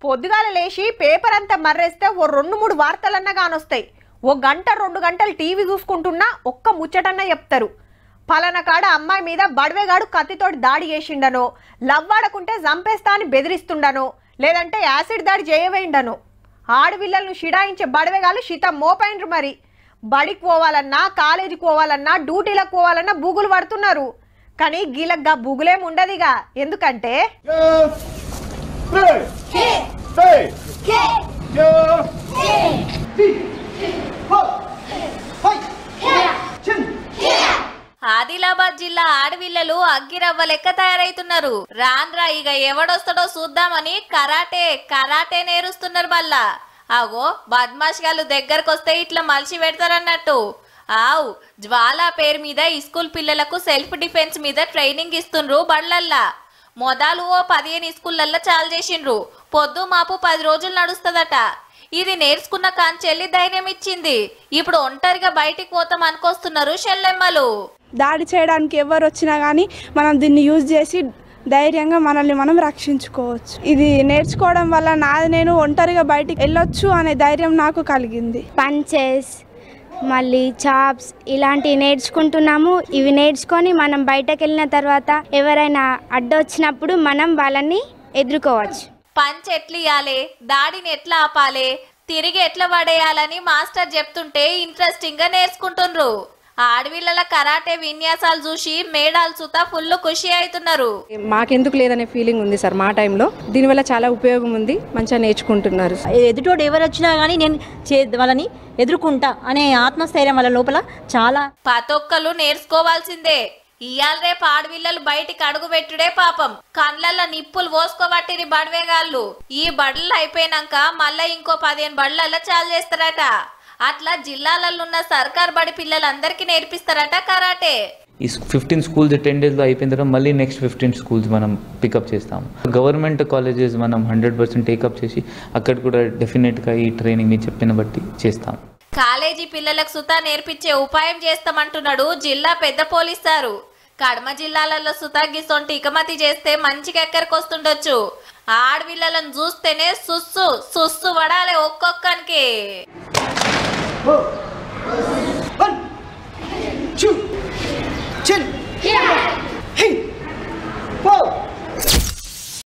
పొద్దుగాల లేచి పేపర్ అంతా మర్రేస్తే ఓ 2-3 వార్తలన్నా కానొస్తాయి. ఓ గంట 2 గంటలు టీవీ చూసుకుంటున్నా ఒక్క ముచ్చటన్నా చెప్తారు. పలానా కాడ అమ్మాయి మీద బడవేగాడు కత్తితోటి దాడి చేసిండనో, లవ్వాడకుంటే చంపేస్తా అని బెదిరిస్తుండనో, లేదంటే యాసిడ్ దాడి చేయవేయండనో. ఆడవిల్లలను షిడాయించే బడవేగాలు శిత మోపైండ్రు. మరి బడికి పోవాలన్నా, కాలేజీకి పోవాలన్నా, డ్యూటీలకు పోవాలన్నా బూగులు పడుతున్నారు. కానీ గీలగ్గా బూగులేం ఉండదిగా. ఎందుకంటే ఆదిలాబాద్ జిల్లా ఆడవిల్లలు అగ్గిరవ్వ లెక్క తయారైతున్నారు. రాన్రా ఇక ఎవడొస్తాడో చూద్దామని కరాటే నేరుస్తున్నారు. మళ్ళా అగో బద్మాష్గాళ్ళు దగ్గరకొస్తే ఇట్లా మలిసి పెడతారన్నట్టు. ఆవు జ్వాలా పేరు మీద ఈ స్కూల్ పిల్లలకు సెల్ఫ్ డిఫెన్స్ మీద ట్రైనింగ్ ఇస్తుండ్రు బళ్ళల్లా. మొదలు ఓ 15 స్కూళ్ళల్లో చాలు చేసిండ్రు. పొద్దు మాపు 10 రోజులు నడుస్తుందట. ఇది నేర్చుకున్న కాంచెల్లి ధైర్యం ఇచ్చింది. ఇప్పుడు ఒంటరిగా బయటికి పోతాం అనుకొస్తున్నారు షెల్లెమ్మలు. దాడి చేయడానికి ఎవరు వచ్చినా కానీ మనం దీన్ని యూజ్ చేసి ధైర్యంగా మనల్ని మనం రక్షించుకోవచ్చు. ఇది నేర్చుకోవడం వల్ల నేను ఒంటరిగా బయటికి వెళ్ళొచ్చు అనే ధైర్యం నాకు కలిగింది. పంచెస్ మళ్ళీ చాప్స్ ఇలాంటివి నేర్చుకుంటున్నాము. ఇవి నేర్చుకొని మనం బయటకు వెళ్ళిన తర్వాత ఎవరైనా అడ్డొచ్చినప్పుడు మనం వాళ్ళని ఎదుర్కోవచ్చు. పంచ్ ఎట్లా ఇయ్యాలి, దాడిని ఎట్లా ఆపాలి, తిరిగి ఎట్లా పడేయాలని మాస్టర్ చెప్తుంటే ఇంట్రెస్టింగ్ గా నేర్చుకుంటుండ్రు. ఆడవిళ్ళ కరాటే విన్యాసాలు చూసి మేడాలు సుతా ఫుల్ ఖుషి అవుతున్నారు. మాకెందుకు లేదనే ఫీలింగ్ ఉంది సార్ మా టైంలో. దీనివల్ల చాలా ఉపయోగం ఉంది, మంచిగా నేర్చుకుంటున్నారు. ఎదుటోడు ఎవరు వచ్చినా కానీ నేను వాళ్ళని ఎదుర్కొంటా అనే ఆత్మస్థైర్యం వాళ్ళ లోపల చాలా. ప్రతొక్కలు నేర్చుకోవాల్సిందే. ఇయాల రేపు ఆడవిల్లలు బయటికి అడుగు పెట్టుడే పాపం. కండ్లల్లో నిప్పులు పోసుకోబట్టిరి బడవేగాళ్ళు. ఈ బడులు అయిపోయినాక మళ్ళా ఇంకో 15 బడులలో చాలు చేస్తారట. అట్లా జిల్లాలలో ఉన్న సర్కార్ బడి పిల్లలందరికీ నేర్పిస్తారట కరాటే. ఈ 15 స్కూల్స్ 10 డేస్లో అయిపోయిన తర్వాత మళ్ళీ నెక్స్ట్ 15 స్కూల్స్ మనం పికప్ చేస్తాము. గవర్నమెంట్ కాలేజెస్ మనం 100% టేకప్ చేసి అక్కడ కూడా డెఫినెట్గా ఈ ట్రైనింగ్ మీరు చెప్పిన బట్టి చేస్తాం. కాలేజీ పిల్లలకు సుతా నేర్పించే ఉపాయం చేస్తామంటున్నాడు జిల్లా పెద్ద పోలీస్ సారు. కడమ జిల్లాలలో సుతా గిసొంటి ఇకమతి చేస్తే మంచిగా ఎక్కడికొస్తుండొచ్చు. ఆడవిల్లలను చూస్తేనే సుస్సు పడాలి ఒక్కొక్కనికి. 1 2 3